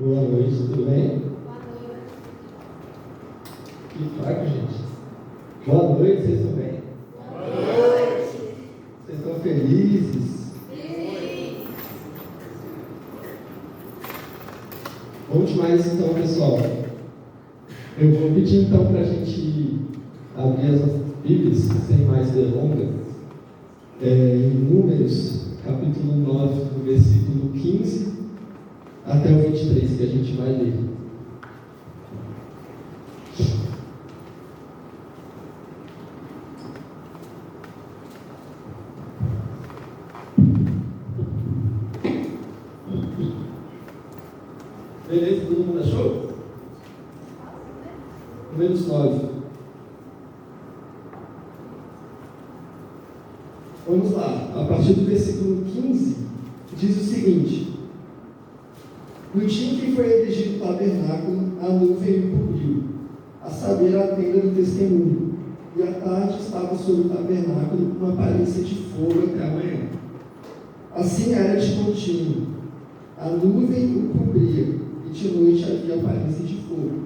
Boa noite, tudo bem? Boa noite. Que fraco, gente. Boa noite, vocês estão bem? Boa noite. Vocês estão felizes? Sim. Vamos mais então, pessoal. Eu vou pedir então para a gente abrir as nossas Bíblias, sem mais delongas, em Números, capítulo 9, do versículo 15 até o 23, que a gente vai ler. Beleza? Todo mundo achou? Números 9. Vamos lá. A partir do versículo 15, diz o seguinte: no dia em que foi erigido o tabernáculo, a nuvem o cobriu, a saber, a tenda do testemunho, e à tarde estava sobre o tabernáculo uma aparência de fogo até a manhã. Assim era de contínuo. A nuvem o cobria, e de noite havia aparência de fogo.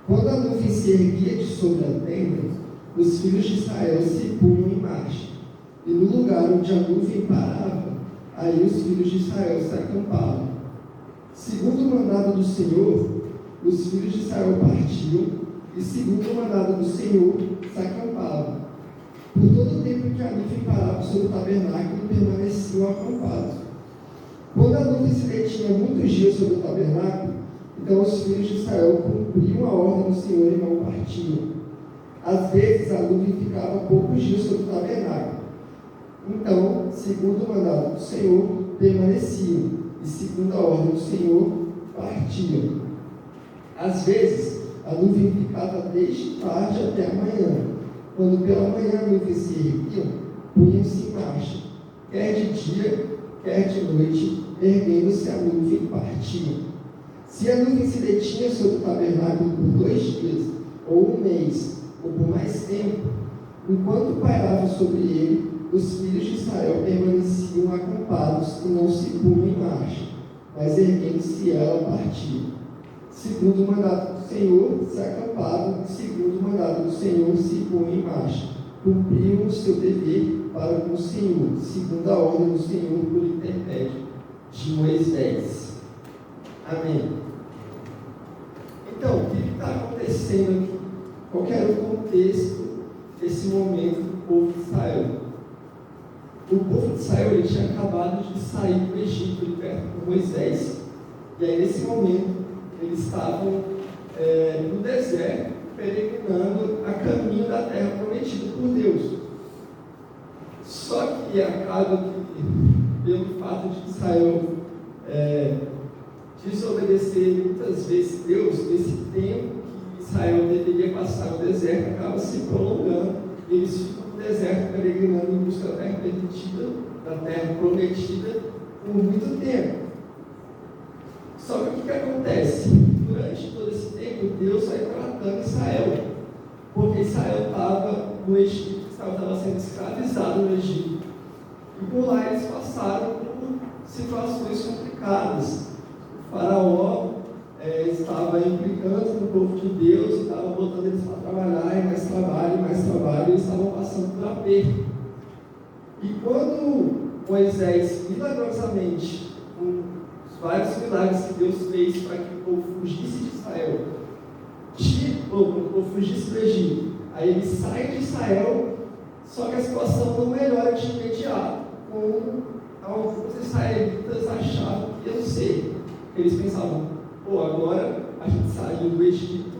Quando a nuvem se erguia de sobre a tenda, os filhos de Israel se punham em marcha, e no lugar onde a nuvem parava, aí os filhos de Israel se acampavam. Segundo o mandado do Senhor, os filhos de Israel partiam, e segundo o mandado do Senhor, se acampavam. Por todo o tempo que a nuvem parava sobre o tabernáculo, permaneciam acampados. Quando a nuvem se detinha muitos dias sobre o tabernáculo, então os filhos de Israel cumpriam a ordem do Senhor e não partiam. Às vezes a nuvem ficava poucos dias sobre o tabernáculo. Então, segundo o mandado do Senhor, permaneciam, e segundo a ordem do Senhor, partiam. Às vezes a nuvem ficava desde tarde até a manhã. Quando pela manhã a nuvem se erguia, punham-se em marcha, quer de dia, quer de noite, erguendo-se a nuvem, partiam. Se a nuvem se detinha sobre o tabernáculo por 2 dias, ou 1 mês, ou por mais tempo, enquanto pairava sobre ele, os filhos de Israel permaneciam acampados e não se punham em marcha, mas erguendo-se ela partiam. Segundo o mandato do Senhor, se acampavam, e segundo o mandato do Senhor, se punham em marcha. Cumpriam o seu dever para com o Senhor, segundo a ordem do Senhor por intermédio de Moisés. Amém. Então, o que está acontecendo aqui? Qual era o contexto desse momento do povo de Israel? O povo de Israel ele tinha acabado de sair do Egito, liberto por Moisés. E aí, nesse momento, eles estavam no deserto, peregrinando a caminho da terra prometida por Deus. Só que acaba que, pelo fato de Israel desobedecer muitas vezes Deus, esse tempo que Israel deveria passar no deserto acaba se prolongando. Eles ficam no deserto peregrinando em busca da terra prometida, por muito tempo. Só que o que acontece? Durante todo esse tempo, Deus vai tratando Israel, porque Israel estava no Egito, estava sendo escravizado no Egito, e por lá eles passaram por situações complicadas. O faraó estava implicando com o povo de Deus, estava botando eles para trabalhar, e mais trabalho, e eles estavam passando por aperto. E quando Moisés, milagrosamente, com os vários milagres que Deus fez para que o povo fugisse de Israel, o povo fugisse do Egito, aí eles saem de Israel, só que a situação não melhora de imediato, como alguns israelitas achavam que ia ser. Eles pensavam: agora a gente saiu do Egito,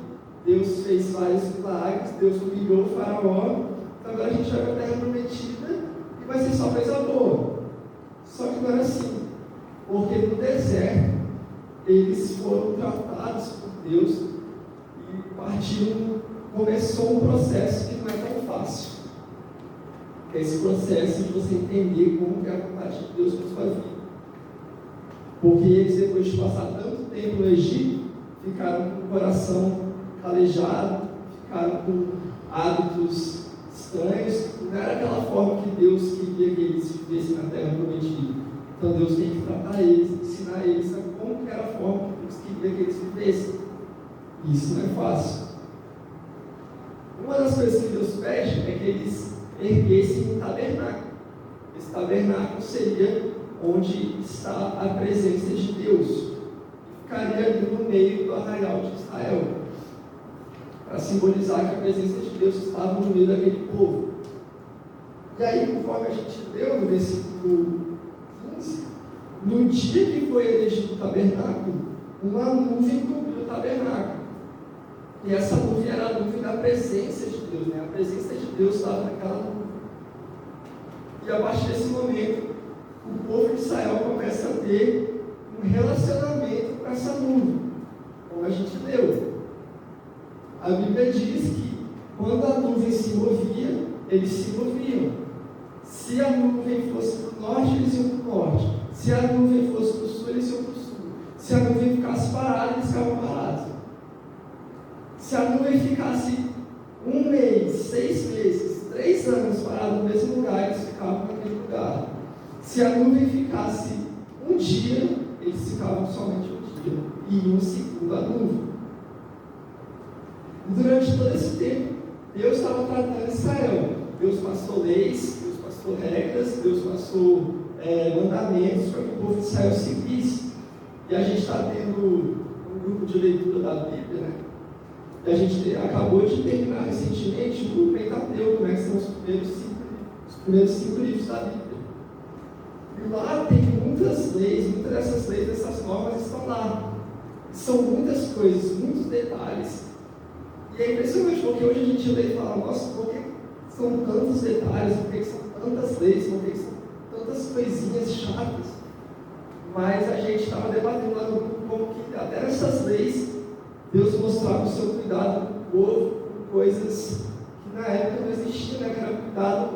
Deus fez vários milagres, Deus humilhou o faraó, então agora a gente vai para a terra prometida e vai ser só coisa boa. Só que não era assim, porque no deserto eles foram tratados por Deus e começou um processo que não é tão fácil. Esse processo de você entender como que é a vontade de Deus para a sua vida. Porque eles, depois de passar tanto tempo no Egito, ficaram com o coração calejado, ficaram com hábitos estranhos. Não era aquela forma que Deus queria que eles vivessem na terra prometida. Então Deus tem que tratar eles, ensinar eles a como era a forma que Deus queria que eles vivessem. E isso não é fácil. Uma das coisas que Deus pede é que eles erguessem um tabernáculo. Esse tabernáculo seria onde está a presença de Deus. Ficaria ali no meio do arraial de Israel, para simbolizar que a presença de Deus estava no meio daquele povo. E aí, conforme a gente leu no versículo 15, no dia que foi elegido o tabernáculo, uma nuvem cobriu o tabernáculo. E essa nuvem era a nuvem da presença de Deus, né? A presença de Deus estava naquela nuvem. E a partir desse momento, o povo de Israel começa a ter um relacionamento com essa nuvem, como a gente leu. A Bíblia diz que quando a nuvem se movia, eles se moviam. Se a nuvem fosse para o norte, eles iam para o norte. Se a nuvem fosse para o sul, eles iam para o sul. Se a nuvem ficasse parada, eles ficavam parados. Se a nuvem ficasse 1 mês, 6 meses, 3 anos parada no mesmo lugar, eles ficavam naquele lugar. Se a nuvem ficasse um dia, eles ficavam somente um dia e iam segundo a nuvem. E durante todo esse tempo, Deus estava tratando Israel. Deus passou leis, Deus passou regras, Deus passou mandamentos para que o povo de Israel seguisse. E a gente está tendo um grupo de leitura da Bíblia, né? E a gente acabou de terminar recentemente o Pentateuco, né? Que são os primeiros 5 livros da Bíblia. E lá tem muitas leis, muitas dessas leis, dessas normas estão lá. São muitas coisas, muitos detalhes. E é impressionante, porque hoje a gente lê e fala, nossa, por que são tantos detalhes, por que são tantas leis, por que são tantas coisinhas chatas? Mas a gente estava debatendo lá no grupo como que até nessas leis, Deus mostrava o seu cuidado com o povo, com coisas que na época não existiam, né? Que era cuidado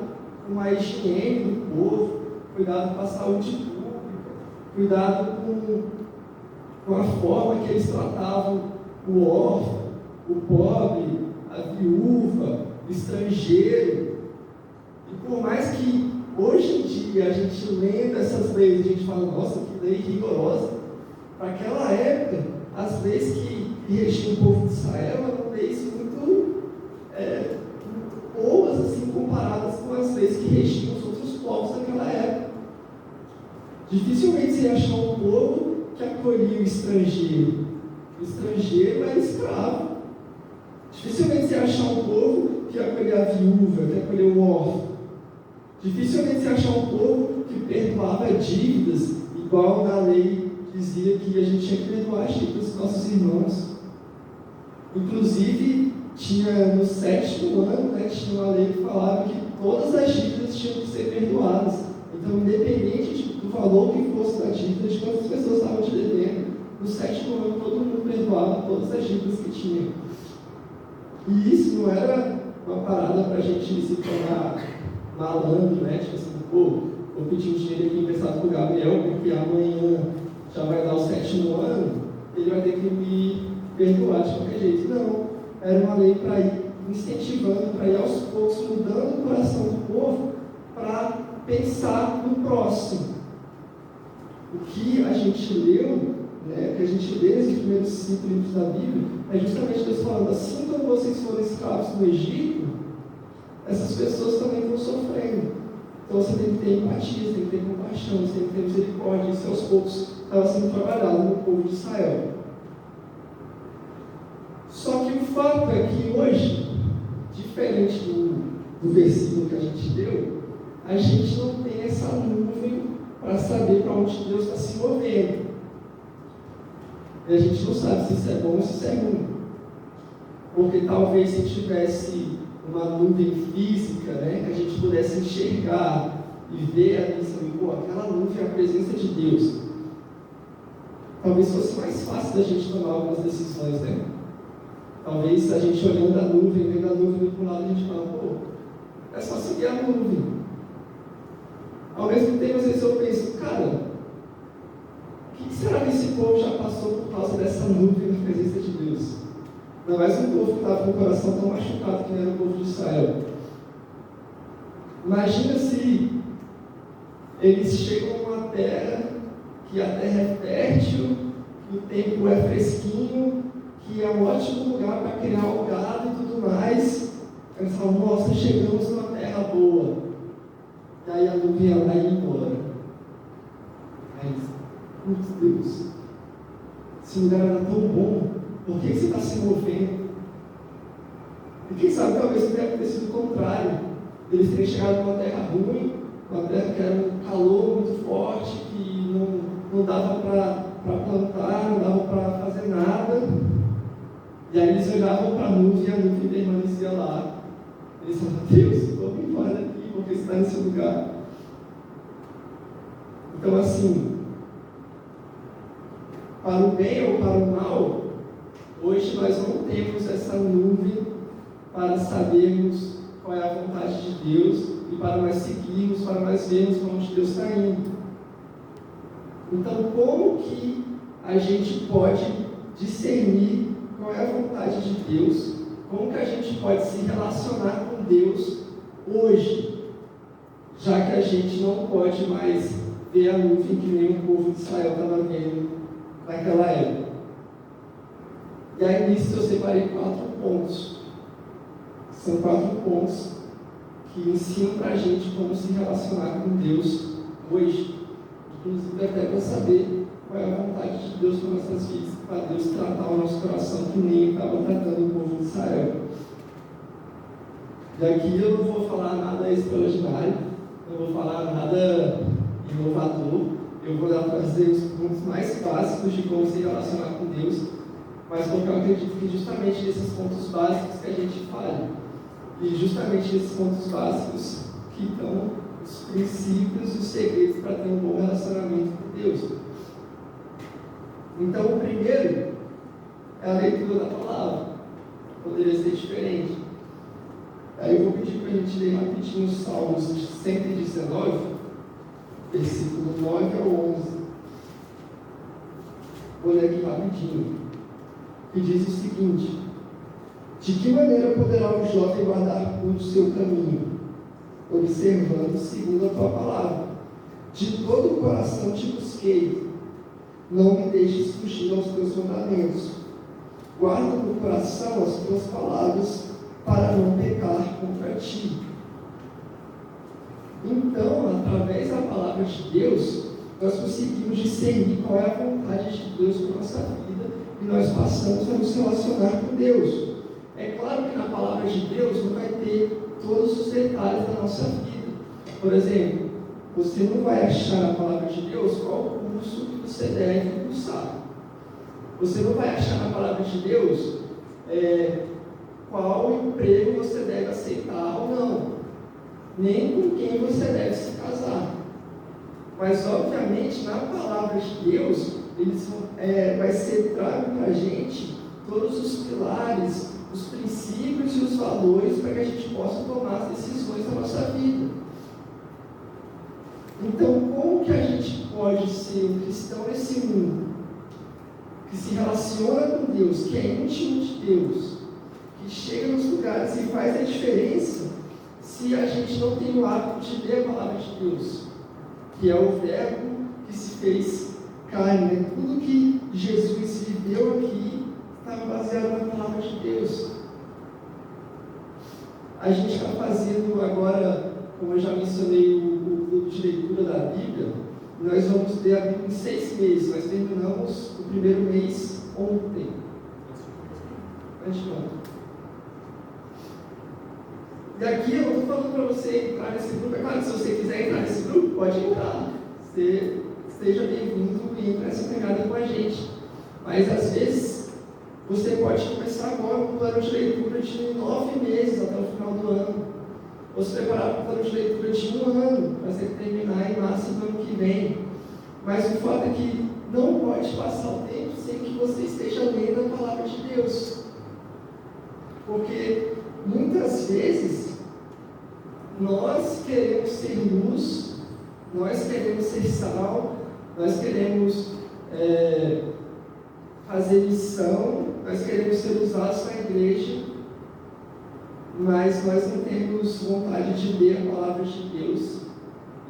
com a higiene do povo, cuidado com a saúde pública, cuidado com a forma que eles tratavam o órfão, o pobre, a viúva, o estrangeiro. E por mais que hoje em dia a gente lendo essas leis, a gente fala, nossa, que lei rigorosa, para aquela época, as leis que regiam o povo de Israel eram leis muito boas, assim, comparadas com as leis que regiam os outros povos daquela época. Dificilmente você ia achar um povo que acolhia o estrangeiro. O estrangeiro era escravo. Dificilmente você ia achar um povo que acolhia a viúva, que acolhia o órfão. Dificilmente você ia achar um povo que perdoava dívidas, igual na lei dizia que a gente tinha que perdoar as dívidas dos nossos irmãos. Inclusive, tinha no 7º ano, né, tinha uma lei que falava que todas as dívidas tinham que ser perdoadas. Então, independente do valor que fosse da dívida, de quantas pessoas estavam te devendo, no 7º ano todo mundo perdoava todas as dívidas que tinha. E isso não era uma parada para a gente se tornar malandro, né? Tipo assim, pô, vou pedir um dinheiro aqui emprestado para o Gabriel, porque amanhã já vai dar o 7º ano, ele vai ter que me perdoar de qualquer jeito. Não, era uma lei para ir incentivando, para ir aos poucos mudando o coração do povo para pensar no próximo. O que a gente leu, né, o que a gente lê nesses primeiros 5 livros da Bíblia, é justamente Deus falando, assim como vocês foram escravos no Egito, essas pessoas também estão sofrendo. Então você tem que ter empatia, você tem que ter compaixão, você tem que ter misericórdia. Isso aos poucos estava sendo trabalhado no povo de Israel. Só que o fato é que hoje, diferente do versículo que a gente deu, a gente não tem essa nuvem para saber para onde Deus está se movendo. E a gente não sabe se isso é bom ou se isso é ruim. Porque talvez se tivesse uma nuvem física, né, que a gente pudesse enxergar e ver a missão, e pô, aquela nuvem é a presença de Deus. Talvez fosse mais fácil da gente tomar algumas decisões, né? Talvez a gente olhando a nuvem, vendo a nuvem do outro lado, a gente fala, pô, é só seguir a nuvem. Ao mesmo tempo, às vezes eu penso, cara, o que será que esse povo já passou por causa dessa nuvem na presença de Deus? Não é mais um povo que estava com o coração tão machucado que nem era o povo de Israel. Imagina se eles chegam numa terra que a terra é fértil, que o tempo é fresquinho, que é um ótimo lugar para criar o gado e tudo mais. Eles falam, nossa, chegamos numa terra boa. E aí a nuvem ela vai embora. Aí eles, putz, Deus, esse lugar era tão bom, por que você está se movendo? E quem sabe talvez não tenha acontecido o contrário. Eles terem chegado numa terra ruim, uma terra que era um calor muito forte, que não dava para plantar, não dava para fazer nada. E aí eles olhavam para a nuvem e a nuvem permanecia lá. Eles falavam, Deus, vamos embora daqui, porque você está nesse lugar. Então assim, para o bem ou para o mal, hoje nós não temos essa nuvem para sabermos qual é a vontade de Deus e para nós seguirmos, para nós vermos para onde Deus está indo. Então, como que a gente pode discernir qual é a vontade de Deus? Como que a gente pode se relacionar com Deus hoje, já que a gente não pode mais ver a nuvem que nem o povo de Israel estava vendo naquela época? E aí nisso eu separei 4 pontos. São 4 pontos que ensinam para a gente como se relacionar com Deus hoje. Inclusive até para saber qual é a vontade de Deus para nossas vidas, para Deus tratar o nosso coração que nem Ele estava tratando o povo de Israel. E aqui eu não vou falar nada extraordinário, não vou falar nada inovador, eu vou trazer os pontos mais básicos de como se relacionar com Deus, mas porque eu acredito que justamente nesses pontos básicos que a gente fala, e justamente nesses pontos básicos que estão os princípios e os segredos para ter um bom relacionamento com Deus. Então, o primeiro é a leitura da palavra. Poderia ser diferente. Aí eu vou pedir para a gente ler rapidinho os Salmos 119, versículo 9 ao 11. Vou ler aqui rapidinho. Que diz o seguinte: de que maneira poderá o jovem guardar o seu caminho? Observando segundo a tua palavra. De todo o coração te busquei, não me deixes fugir aos teus mandamentos. Guarda no coração as tuas palavras, para não pecar contra ti. Então, através da palavra de Deus, nós conseguimos discernir qual é a vontade de Deus para a nossa vida e nós passamos a nos relacionar com Deus. É claro que na palavra de Deus não vai ter todos os detalhes da nossa vida. Por exemplo, você não vai achar na palavra de Deus qual curso que você deve cursar. Você não vai achar na palavra de Deus qual emprego você deve aceitar ou não, nem com quem você deve se casar. Mas, obviamente, na palavra de Deus, vai ser trago para a gente todos os pilares, os princípios e os valores para que a gente possa tomar as decisões da nossa vida. Então, como que a gente pode ser um cristão nesse mundo, que se relaciona com Deus, que é íntimo de Deus, que chega nos lugares e faz a diferença, se a gente não tem o hábito de ler a palavra de Deus, que é o verbo que se fez carne, né? Tudo que Jesus viveu aqui estava baseado na palavra de Deus. A gente está fazendo agora, como eu já mencionei, o grupo de leitura da Bíblia. Nós vamos ler a Bíblia em 6 meses. Nós terminamos o primeiro mês ontem. E aqui eu não estou falando para você entrar nesse grupo. É claro que se você quiser entrar nesse grupo, pode entrar. Você seja bem-vindo e entre nessa pegada com a gente. Mas às vezes você pode começar agora um plano de leitura de 9 meses até o final do ano. Ou se preparar para um plano de leitura de 1 ano, para você terminar em março do ano que vem. Mas o fato é que não pode passar o tempo sem que você esteja lendo a palavra de Deus. Porque muitas vezes nós queremos ser luz, nós queremos ser sal, nós queremos fazer missão, nós queremos ser usados na igreja, mas nós não temos vontade de ler a palavra de Deus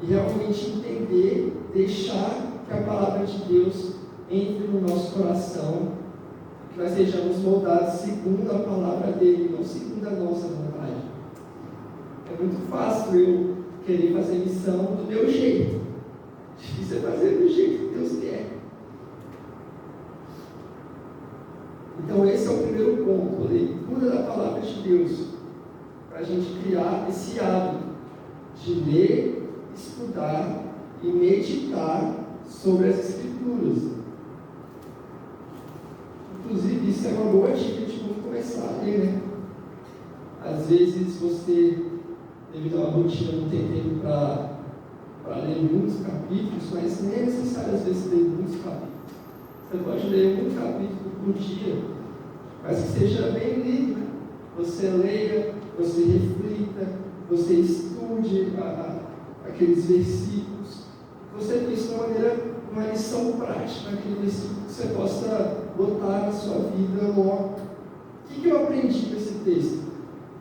e realmente entender, deixar que a palavra de Deus entre no nosso coração, que nós sejamos moldados segundo a palavra dele, não segundo a nossa vontade. É muito fácil eu querer fazer missão do meu jeito. Difícil é fazer do jeito que Deus quer. Então esse é o primeiro ponto, a leitura da palavra de Deus, para a gente criar esse hábito de ler, estudar e meditar sobre as Escrituras. Inclusive, isso é uma boa dica de como começar a ler, né? Às vezes você, devido a uma rotina, não tem tempo para ler muitos capítulos, mas nem é necessário às vezes ler muitos capítulos. Você pode ler um capítulo por dia, mas que seja bem lido, né? Você leia, você reflita, você estude aqueles versículos, você pense de uma lição prática, aquele versículo que você possa botar na sua vida logo. O que eu aprendi com esse texto?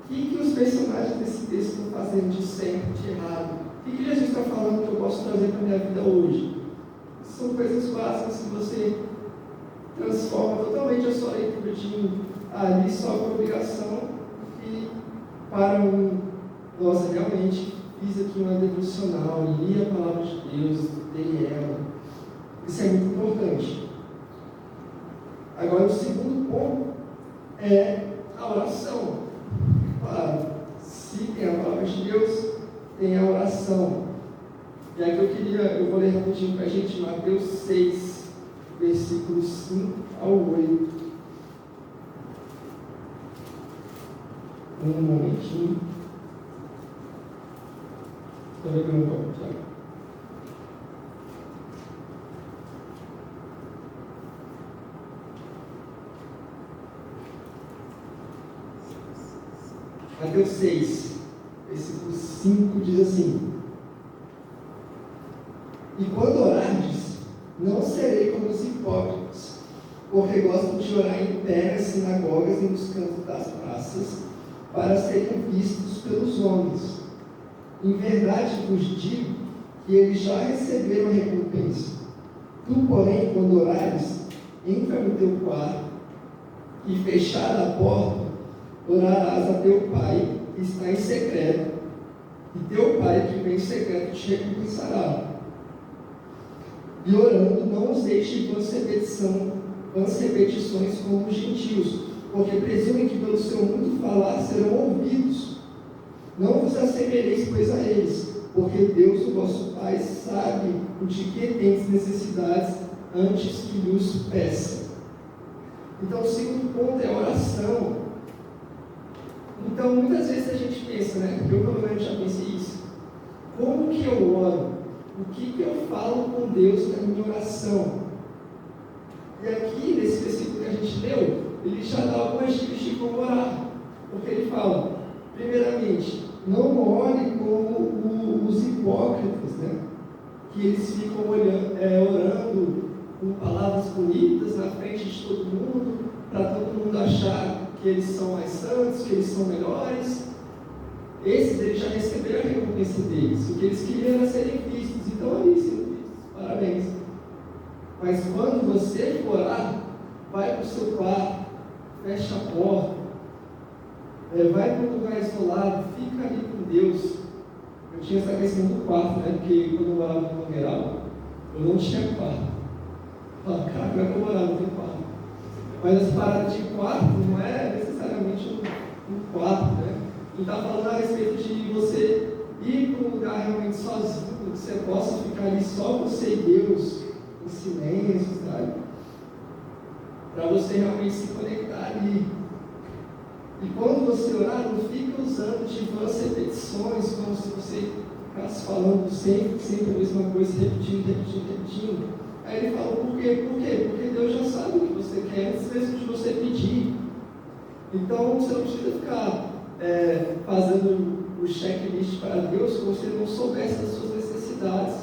O que os personagens desse texto estão fazendo de certo, de errado? O que Jesus está falando que eu posso trazer para a minha vida hoje? São coisas básicas que você transforma totalmente a sua leitura de ali só por obrigação e para nossa, realmente fiz aqui uma devocional, li a palavra de Deus, estudei ela. Isso é muito importante. Agora, o segundo ponto é a oração. Claro, se tem a palavra de Deus, tem a oração. E aqui eu vou ler rapidinho para a gente, Mateus 6, versículos 5 ao 8. Um momentinho. Estou lembrando um pouco, tá? Mateus 6, versículo 5 diz assim: E quando orardes, não serei como os hipócritas, porque gostam de orar em pé nas sinagogas e nos cantos das praças, para serem vistos pelos homens. Em verdade vos digo que eles já receberam a recompensa. Tu, porém, quando orares, entra no teu quarto e, fechada a porta, orarás a teu Pai que está em secreto, e teu Pai que vem em secreto te recompensará. E orando, não os deixe vãs repetições como os gentios, porque presumem que pelo seu muito falar serão ouvidos. Não vos assemelheis, pois, a eles, porque Deus, o vosso Pai, sabe o de que tendes necessidades antes que lhes peça. Então, o segundo ponto é a oração. Então, muitas vezes a gente pensa, né? Eu pelo menos já pensei isso. Como que eu oro? O que eu falo com Deus na minha oração? E aqui, nesse versículo que a gente leu, ele já dá algumas dicas de como orar. Porque ele fala, primeiramente, não ore como os hipócritas, né? Que eles ficam orando com palavras bonitas na frente de todo mundo, para todo mundo achar que eles são mais santos, que eles são melhores. Esses eles já receberam a recompensa deles. O que eles queriam era serem vistos, então ali sendo vistos. Parabéns. Mas quando você for orar, vai para o seu quarto, fecha a porta, vai para um lugar isolado, fica ali com Deus. Eu tinha essa questão do quarto, né? Porque quando eu morava no Mangueiral, eu não tinha quarto. Falei, cara, como é que eu morava no quarto? Mas as paradas de quarto não é necessariamente um quarto, né? E está falando a respeito de você ir para um lugar realmente sozinho, que você possa ficar ali só você e Deus, em silêncio, sabe? Para você realmente se conectar ali. E quando você orar, não fica usando de vãs repetições, como se você ficasse falando sempre a mesma coisa, repetindo. Aí ele fala, por quê? Porque Deus já sabe o que você quer, antes mesmo de você pedir. Então, você não precisa ficar fazendo o checklist para Deus como se Ele não soubesse das suas necessidades.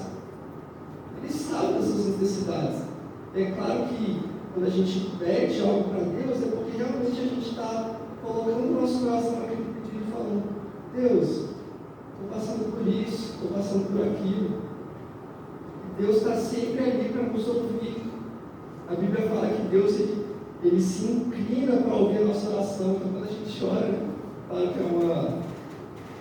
Ele sabe das suas necessidades. É claro que quando a gente pede algo para Deus, é porque realmente a gente está colocando o nosso coração naquele pedido e falando, Deus, passando por isso, estou passando por aquilo. Deus está sempre ali para nos ouvir. A Bíblia fala que Deus ele se inclina para ouvir a nossa oração. Então, quando a gente ora, claro que é uma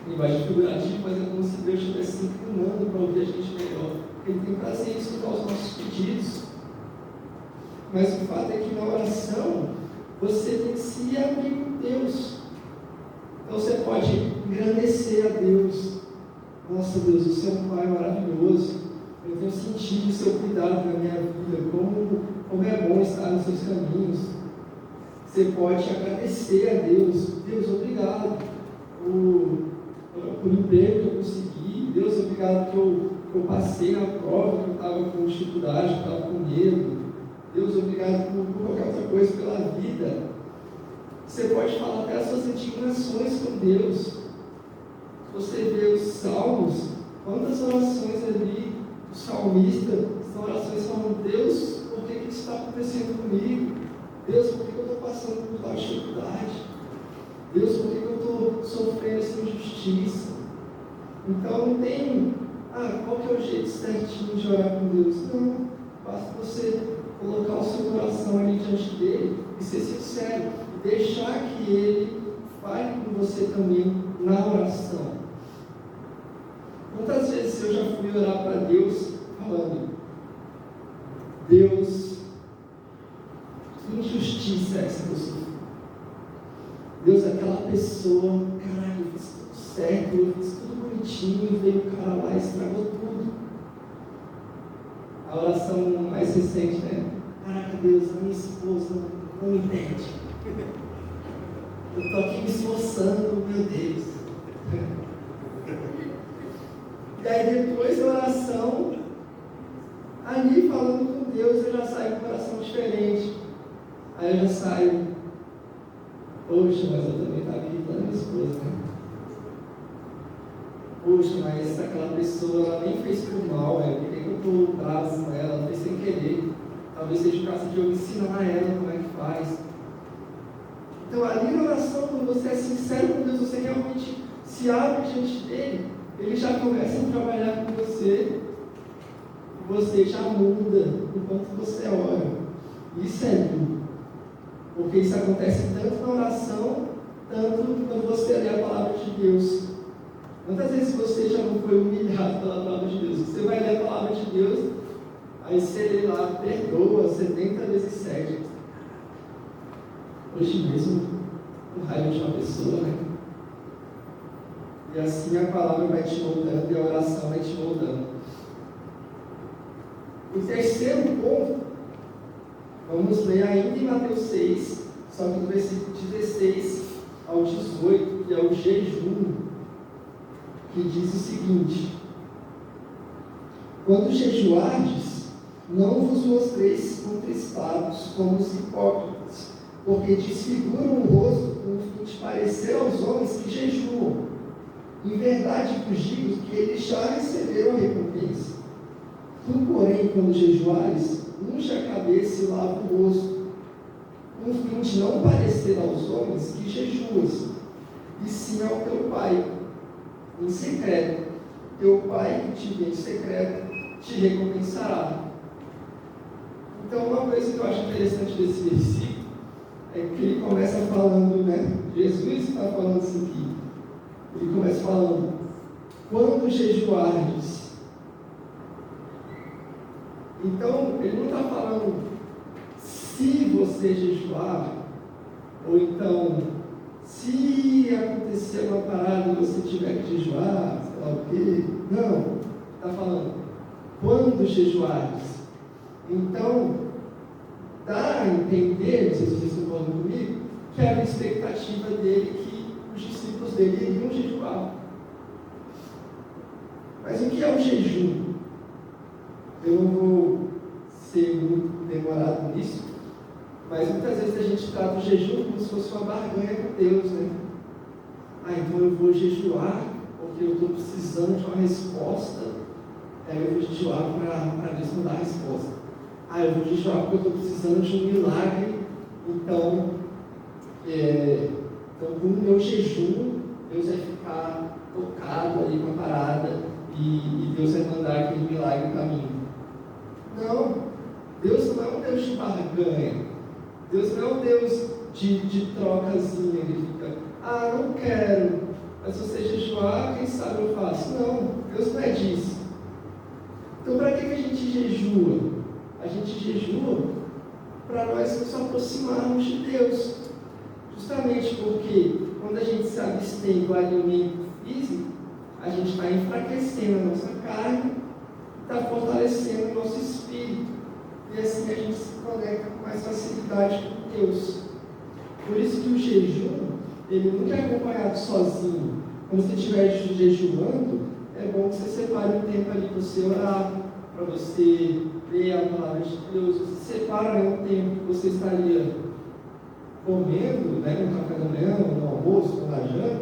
linguagem figurativa, mas é como se Deus estivesse se inclinando para ouvir a gente melhor. Ele tem prazer em escutar os nossos pedidos. Mas o fato é que na oração, você tem que se abrir com Deus. Então você pode engrandecer a Deus. Nossa, Deus, você é um Pai maravilhoso. Eu tenho sentido o seu cuidado na minha vida. Como é bom estar nos seus caminhos. Você pode agradecer a Deus. Deus, obrigado por emprego que eu consegui. Deus, obrigado que eu passei na prova, que eu estava com dificuldade, que eu estava com medo. Deus, obrigado por qualquer outra coisa, pela vida. Você pode falar até as suas indignações com Deus. Você vê os salmos, quantas orações ali, o salmista, são orações falando: Deus, por que isso está acontecendo comigo? Deus, por que eu estou passando por tal dificuldade? Deus, por que eu estou sofrendo essa injustiça? Então não tem, qual que é o jeito certinho de orar com Deus? Não, basta você colocar o seu coração ali diante dele e ser sincero, e deixar que ele fale com você também na oração. Quantas vezes eu já fui orar para Deus falando: Deus, que injustiça é essa que eu sofri? Deus, aquela pessoa, caralho, eu fiz tudo certo, eu fiz tudo bonitinho, e veio o cara lá e estragou tudo. A oração mais recente, né? Caraca, Deus, a minha esposa não me entende. Eu estou aqui me esforçando, meu Deus. E aí depois da oração, ali falando com Deus, eu já saio com o coração diferente. Aí eu já saio: poxa, mas eu também estava irritando minha esposa, né? Poxa, mas aquela pessoa, ela nem fez por mal, por que eu estou bravo com ela? Ela fez sem querer. Talvez seja o caso de eu ensinar a ela como é que faz. Então, ali na oração, quando você é sincero com Deus, você realmente se abre diante dele, ele já começa a trabalhar com você, e você já muda enquanto você ora. Isso é lindo, porque isso acontece tanto na oração, tanto quando você lê a palavra de Deus. Quantas vezes você já não foi humilhado pela palavra de Deus? Você vai ler a palavra de Deus, aí você lê lá: perdoa 70 vezes 7. Hoje mesmo, com raiva de uma pessoa, né? E assim a palavra vai te moldando e a oração vai te moldando. O terceiro ponto, vamos ler ainda em Mateus 6, só que do versículo 16 ao 18, que é o jejum, que diz o seguinte: quando jejuardes, não vos mostreis contrispados como os hipócritas, porque desfiguram o rosto com o fim de parecer aos homens que jejuam. Em verdade vos digo que eles já receberam a recompensa. Tu, porém, quando jejuares, unge a cabeça e lava o rosto, com o fim de não parecer aos homens que jejuas, e sim ao teu Pai em secreto. Teu Pai que te vê em secreto te recompensará. Então, uma coisa que eu acho interessante desse versículo é que ele começa falando, né? Jesus está falando assim aqui. Ele começa falando: quando jejuardes. Então, ele não está falando se você jejuar, ou então se acontecer uma parada e você tiver que jejuar, sei lá o quê. Não, está falando quando jejuardes. Então, dá a entender, não sei se vocês estão falando comigo, que era a expectativa dele que os discípulos dele iriam jejuar. Mas o que é o jejum? Eu não vou ser muito demorado nisso, mas muitas vezes a gente trata o jejum como se fosse uma barganha com Deus, né? Então eu vou jejuar porque eu estou precisando de uma resposta, eu vou jejuar para Deus me dar a resposta. Eu vou jejuar porque eu estou precisando de um milagre, então com o meu jejum, Deus vai ficar tocado ali com a parada e Deus vai mandar aquele milagre para mim. Não, Deus não é um Deus de barganha. Deus não é um Deus de trocazinha. Ele fica, não quero, mas se você jejuar, quem sabe eu faço. Não, Deus não é disso. Então, para que a gente jejua? A gente jejua para nós nos aproximarmos de Deus. Justamente porque quando a gente se abstém do alimento físico, a gente está enfraquecendo a nossa carne, está fortalecendo o nosso espírito. E assim a gente se conecta com mais facilidade com Deus. Por isso que o jejum, ele nunca é acompanhado sozinho. Quando você estiver jejuando, é bom que você separe um tempo ali para você orar, para você ler a palavra de Deus. Você separa um tempo que você estaria comendo, no café da manhã, no almoço, ou na janta.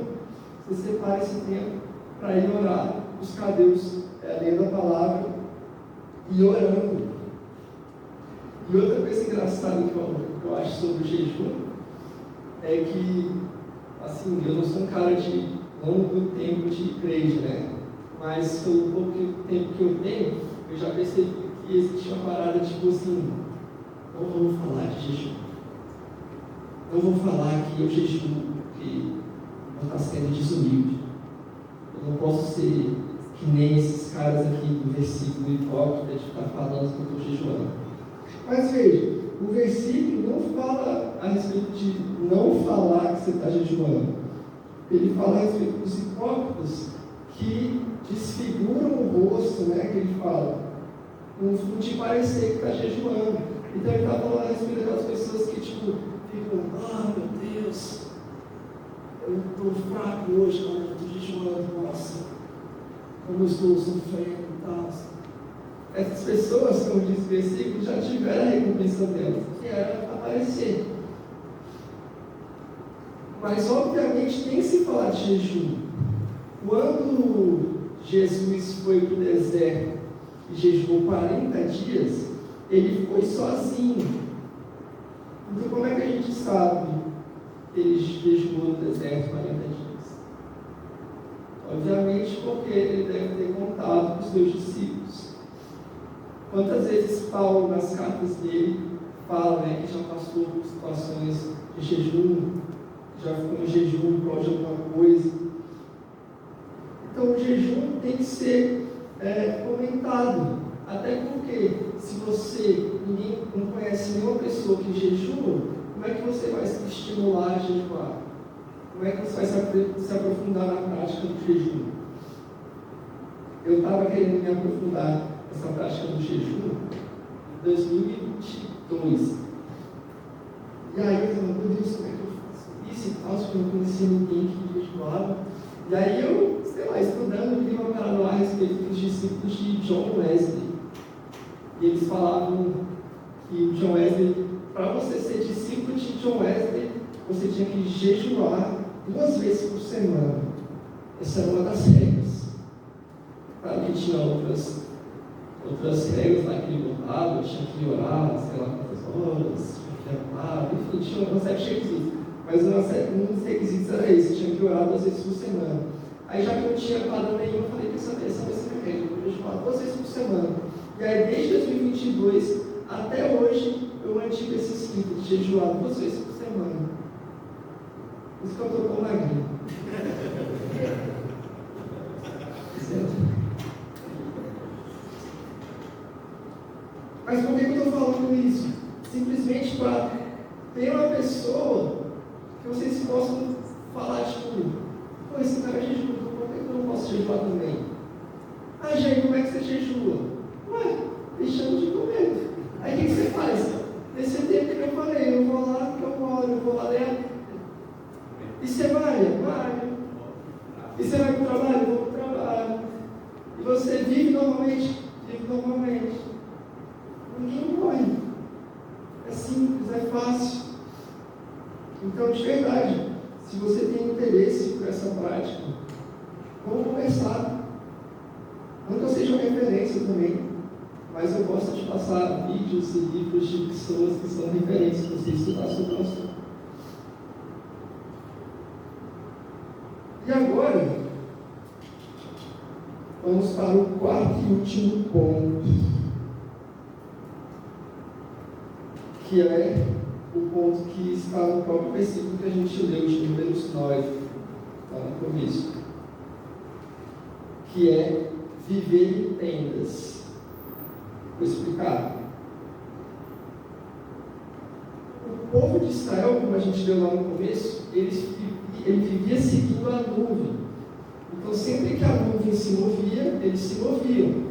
Você separa esse tempo para ir orar, buscar Deus, lendo a palavra e orando. E outra coisa engraçada que eu acho sobre o jejum é que, assim, eu não sou um cara de longo tempo de igreja, mas pelo pouco tempo que eu tenho, eu já percebi que existe uma parada tipo assim, não vamos falar de jejum. Não vou falar que eu jejuo porque vou estar sendo desumilde. Eu não posso ser que nem esses caras aqui do versículo hipócrita de ficar falando que eu estou jejuando. Mas veja, o versículo não fala a respeito de não falar que você está jejuando. Ele fala a respeito dos hipócritas que desfiguram o rosto, que ele fala, não te parecer que está jejuando. Então ele está falando a respeito daquelas pessoas que ficam, meu Deus, eu estou fraco hoje, eu estou jejuando, nossa, como eu estou sofrendo e tal. Essas pessoas, como diz o versículo, já tiveram a recompensa delas, que era aparecer. Mas, obviamente, tem que se falar de jejum. Quando Jesus foi para o deserto e jejuou 40 dias, ele foi sozinho. Então, como é que a gente sabe que ele jejuou no deserto 40 dias? Obviamente, porque ele deve ter contado com os seus discípulos. Quantas vezes Paulo, nas cartas dele, fala que já passou por situações de jejum, já ficou em jejum em prol de alguma coisa. Então, o jejum tem que ser comentado. Até porque, se ninguém não conhece nenhuma pessoa que jejua, como é que você vai se estimular a jejuar? Como é que você vai se aprofundar na prática do jejum? Eu estava querendo me aprofundar nessa prática do jejum em 2022. E aí eu falei, meu Deus, como é que eu faço isso e tal? Porque eu não conhecia ninguém que jejuava. E aí eu, estudando, li uma parada lá a respeito dos discípulos de John Wesley. E eles falavam que John Wesley, para você ser discípulo de John Wesley, você tinha que jejuar 2 vezes por semana. Essa era uma das regras. Claro que tinha outras regras lá que ele botava, tinha que orar, sei lá quantas horas, tinha que orar, enfim, tinha uma série de requisitos. Mas um dos requisitos era esse, tinha que orar 2 vezes por semana. Aí já que eu não tinha padrão nenhum, eu falei, essa vai ser minha regra, eu vou jejuar 2 vezes por semana. E aí, desde 2022 até hoje, eu mantive esse escrito de jejuar 2 vezes por semana. Por isso que eu estou tão magrinho. Mas por que eu estou falando isso? Simplesmente para ter uma pessoa que vocês possam falar, pô, esse cara jejua, por que eu não posso jejuar também? Jair, como é que você jejua? Ué, deixando de comer. Aí o que você faz? Nesse tempo que eu falei, eu vou lá, eu oro, eu vou lá ler a Bíblia. E você vai? Vai. E você vai para o trabalho? Eu vou para o trabalho. E você vive normalmente? Vive normalmente. Ninguém morre. É simples, é fácil. Então, de verdade, se você tem interesse por essa prática, vamos conversar. Não que eu seja uma referência também, mas eu gosto de passar vídeos e livros de pessoas que são referências para você estudar sobre o assunto. E agora, vamos para o quarto e último ponto, que é o ponto que está no próprio versículo que a gente leu, de Números 9, lá no começo, que é viver em tendas. Vou explicar. O povo de Israel, como a gente leu lá no começo, ele vivia seguindo a nuvem. Então, sempre que a nuvem se movia, eles se moviam.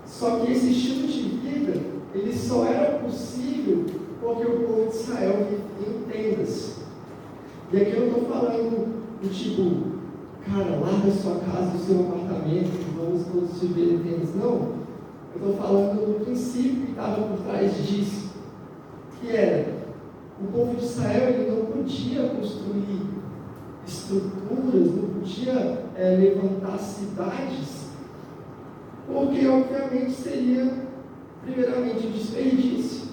Só que esse estilo de vida, ele só era possível porque o povo de Israel vivia em tendas. E aqui eu não estou falando do tipo, cara, larga sua casa, o seu apartamento, vamos todos viver em tendas. Não. Eu estou falando do princípio que estava por trás disso, que era, o povo de Israel ele não podia construir estruturas, não podia levantar cidades, porque obviamente seria primeiramente um desperdício,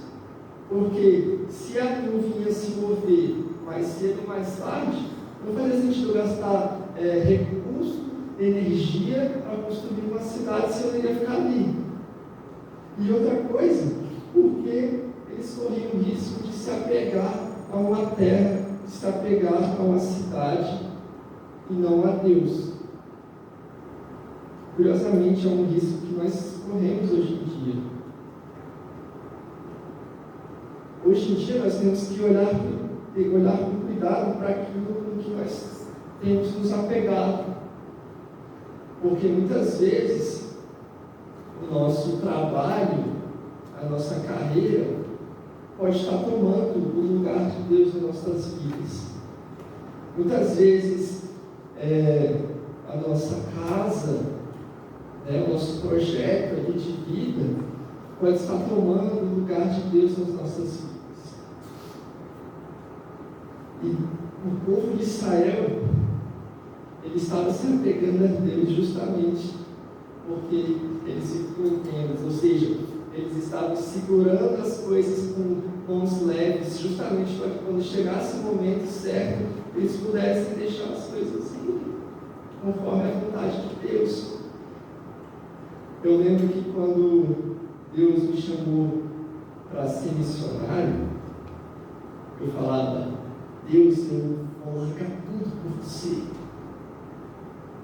porque se a nuvem ia se mover mais cedo ou mais tarde, não fazia sentido gastar recurso, energia para construir uma cidade se eu ia ficar ali. E outra coisa, porque eles corriam o risco de se apegar a uma terra, de se apegar a uma cidade e não a Deus. Curiosamente, é um risco que nós corremos hoje em dia. Hoje em dia, nós temos que olhar com cuidado para aquilo com que nós temos nos apegado. Porque muitas vezes, o nosso trabalho, a nossa carreira, pode estar tomando o lugar de Deus em nossas vidas. Muitas vezes, a nossa casa, o nosso projeto aqui de vida, pode estar tomando o lugar de Deus nas nossas vidas. E o povo de Israel, ele estava se apegando a Deus justamente porque eles ficam em tendas, ou seja, eles estavam segurando as coisas com mãos leves, justamente para que quando chegasse o momento certo, eles pudessem deixar as coisas irem, conforme a vontade de Deus. Eu lembro que quando Deus me chamou para ser missionário, eu falava, Deus, eu vou largar tudo por você.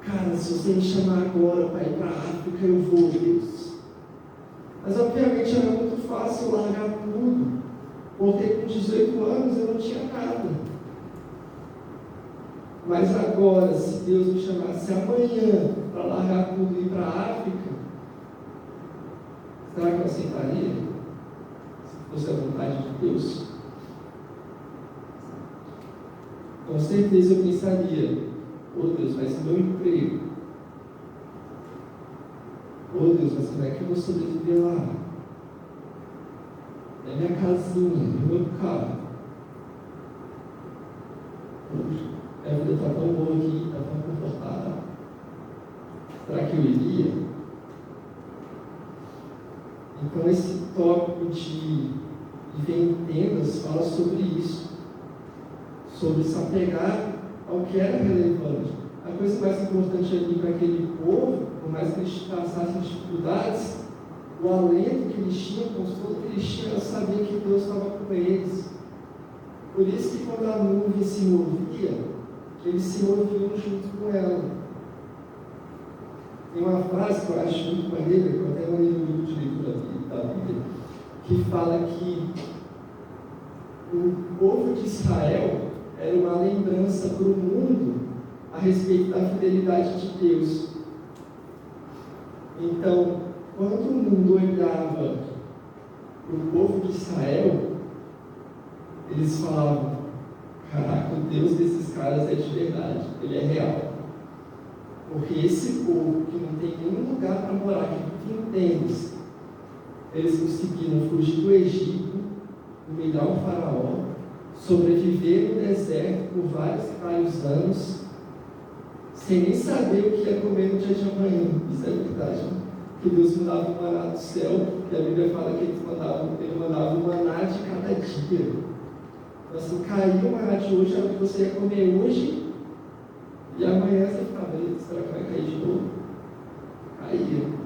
Cara, se você me chamar agora para ir para a África, eu vou, Deus. Mas obviamente era muito fácil largar tudo, porque com 18 anos eu não tinha nada. Mas agora, se Deus me chamasse amanhã para largar tudo e ir para a África, será que eu aceitaria? Se fosse a vontade de Deus? Com certeza eu pensaria, Deus, mas o meu emprego? Deus, mas como é que eu vou sobreviver lá? É minha casinha, é meu carro. A vida está tão boa aqui, está tão confortável. Será que eu iria? Então esse tópico de viver em tendas fala sobre isso, sobre se apegar ao que era relevante. A coisa mais importante ali para aquele povo, por mais que eles passassem dificuldades, o alento que eles tinham, o conforto que eles tinham, era saber que Deus estava com eles. Por isso que quando a nuvem se movia, eles se moviam junto com ela. Tem uma frase que eu acho muito maneira, que eu até mandei no livro de leitura da Bíblia, que fala que o povo de Israel era uma lembrança para o mundo a respeito da fidelidade de Deus. Então, quando o mundo olhava para o povo de Israel, eles falavam, caraca, o Deus desses caras é de verdade, ele é real. Porque esse povo que não tem nenhum lugar para morar, que vive em tendas, eles conseguiram fugir do Egito, humilhar o faraó, sobreviver no deserto por vários anos, sem nem saber o que ia comer no dia de amanhã. Isso é verdade, né? Que Deus mandava o maná do céu, que a Bíblia fala que ele mandava o maná de cada dia. Então, assim, caiu o maná de hoje, era o que você ia comer hoje E amanhã você ficava, será que vai cair de novo? Caía.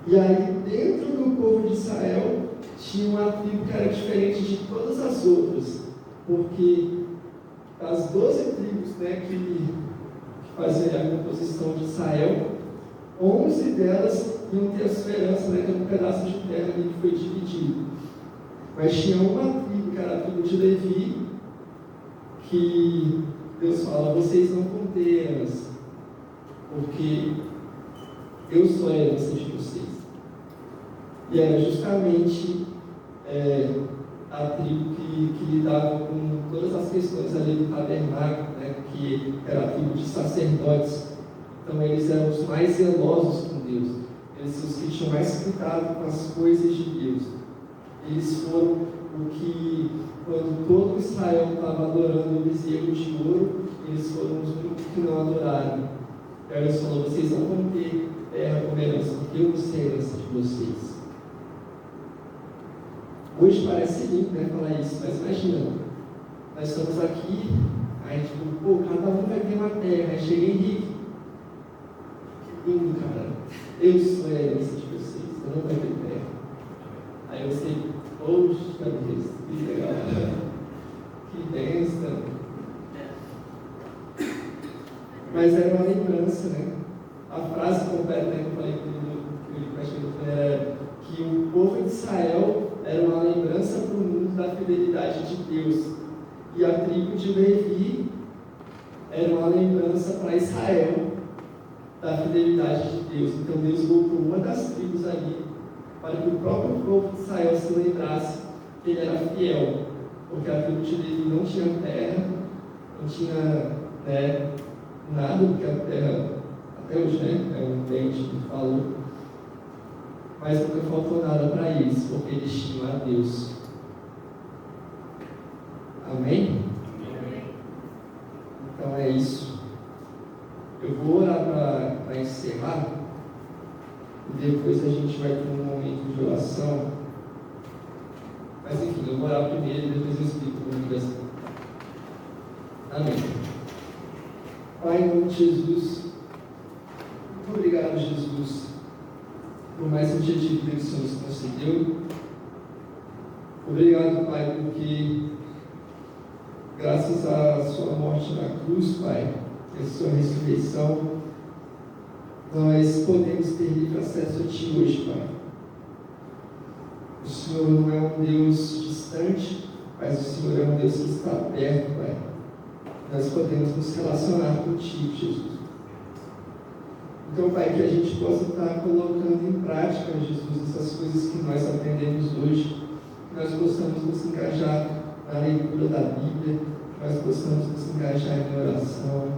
E aí, dentro do povo de Israel, tinha uma tribo que era diferente de todas as outras, porque as 12 tribos, né, que faziam a composição de Israel, 11 delas iam ter a sua herança, né, que era um pedaço de terra ali que foi dividido. Mas tinha uma tribo, que era a tribo de Levi, que Deus fala, vocês não vão ter herança, porque eu sou a herança de vocês. E era justamente a tribo que lidava com todas as questões ali do tabernáculo, né, que era a tribo de sacerdotes. Então eles eram os mais zelosos com Deus, eles são os que tinham mais cuidado com as coisas de Deus. Eles foram o que, quando todo Israel estava adorando o bezerro de ouro, eles foram os únicos que não adoraram. E aí Deus falou, vocês não vão ter terra como herança, porque eu vou ser a herança de vocês. Hoje parece lindo, né, falar isso, mas imagina, nós estamos aqui, aí tipo, pô, cada um vai ter uma terra, aí chega Henrique, que lindo, cara, eu sou a herança de vocês, eu não vai ter terra. Aí você, poxa Deus, que legal, que bênção. Mas era uma lembrança, né? A frase completa, né, que eu falei que o povo de Israel era uma lembrança para o mundo da fidelidade de Deus. E a tribo de Levi era uma lembrança para Israel da fidelidade de Deus. Então Deus colocou uma das tribos ali para que o próprio povo de Israel se lembrasse que ele era fiel. Porque a tribo de Levi não tinha terra, não tinha, né, nada, porque a terra, até hoje, né, é um dente que falou. Mas nunca faltou nada para eles, porque eles tinham a Deus. Amém? Amém. Então é isso. Eu vou orar para encerrar, e depois a gente vai ter um momento de oração. Mas enfim, eu vou orar primeiro e depois eu explico como que vai ser. Amém. Pai, em nome de Jesus, muito obrigado, Jesus, por mais um dia de vida que o Senhor nos concedeu. Obrigado, Pai, porque graças à sua morte na cruz, Pai, e a sua ressurreição, nós podemos ter livre acesso a Ti hoje, Pai. O Senhor não é um Deus distante, mas o Senhor é um Deus que está perto, Pai. Nós podemos nos relacionar contigo, Jesus. Então, Pai, que a gente possa estar colocando em prática, Jesus, essas coisas que nós aprendemos hoje, que nós possamos nos engajar na leitura da Bíblia, que nós possamos nos engajar em oração,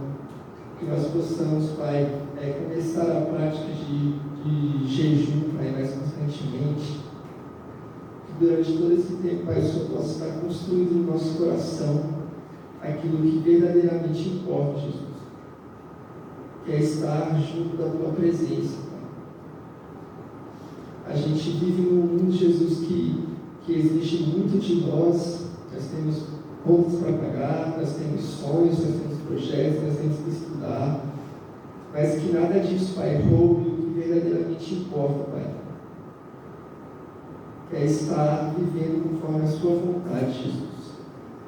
que nós possamos, Pai, começar a prática de jejum, Pai, mais constantemente, que durante todo esse tempo, Pai, o Senhor possa estar construindo no nosso coração aquilo que verdadeiramente importa, Jesus, que é estar junto da Tua presença, Pai. A gente vive num mundo, Jesus, que exige muito de nós. Nós temos contas para pagar, nós temos sonhos, nós temos projetos, nós temos que estudar, mas que nada disso, Pai, roube o que verdadeiramente importa, Pai. É estar vivendo conforme a Sua vontade, Jesus.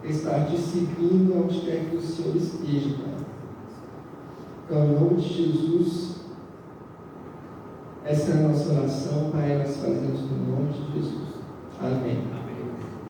É estar te seguindo onde quer que o Senhor esteja, Pai. Então, em nome de Jesus, essa é a nossa oração, Pai, nós fazemos no nome